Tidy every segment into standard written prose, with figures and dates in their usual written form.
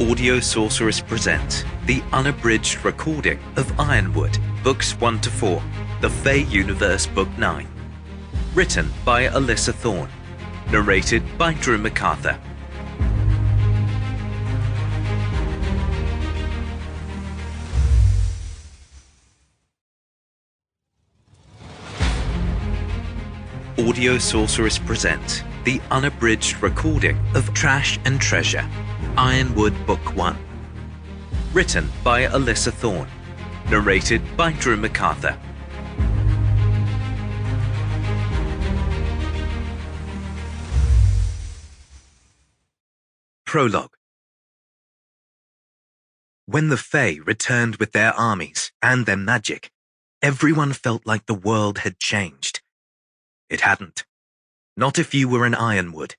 Audio Sorceress presents the unabridged recording of Ironwood, Books 1 to 4, The Fey Universe Book 9. Written by Alessa Thorn. Narrated by Dryw Mcarthur. Audio Sorceress presents the unabridged recording of Trash and Treasure, Ironwood Book 1. Written by Alessa Thorn. Narrated by Dryw Mcarthur. Prologue. When the Fey returned with their armies and their magic, everyone felt like the world had changed. It hadn't. Not if you were an Ironwood.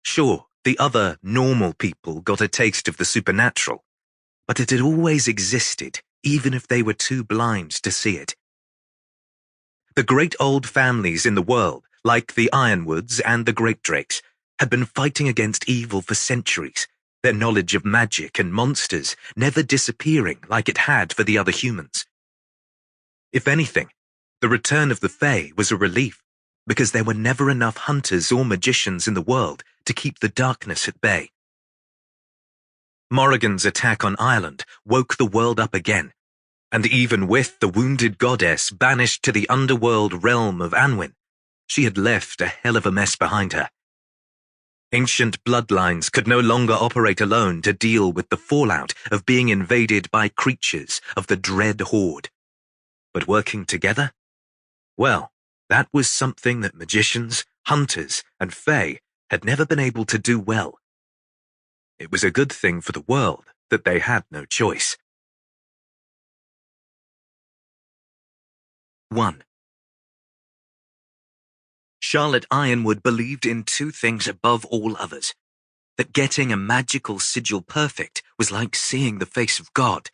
Sure, the other normal people got a taste of the supernatural, but it had always existed, even if they were too blind to see it. The great old families in the world, like the Ironwoods and the Great Drakes, had been fighting against evil for centuries, their knowledge of magic and monsters never disappearing like it had for the other humans. If anything, the return of the Fey was a relief, because there were never enough hunters or magicians in the world to keep the darkness at bay. Morrigan's attack on Ireland woke the world up again, and even with the wounded goddess banished to the underworld realm of Anwin, she had left a hell of a mess behind her. Ancient bloodlines could no longer operate alone to deal with the fallout of being invaded by creatures of the dread horde. But working together? Well, that was something that magicians, hunters, and Fey had never been able to do well. It was a good thing for the world that they had no choice. 1. Charlotte Ironwood believed in two things above all others: that getting a magical sigil perfect was like seeing the face of God,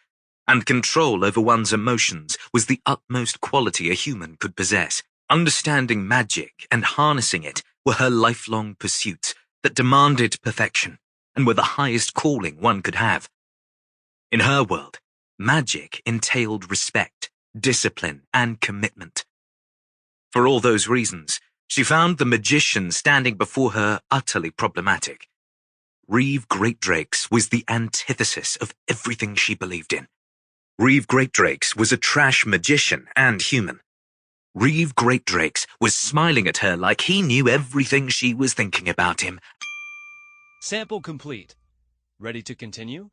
and control over one's emotions was the utmost quality a human could possess. Understanding magic and harnessing it were her lifelong pursuits that demanded perfection and were the highest calling one could have. In her world, magic entailed respect, discipline, and commitment. For all those reasons, she found the magician standing before her utterly problematic. Reeve Greatdrakes was the antithesis of everything she believed in. Reeve Greatdrakes was a trash magician and human. Reeve Greatdrakes was smiling at her like he knew everything she was thinking about him. Sample complete. Ready to continue?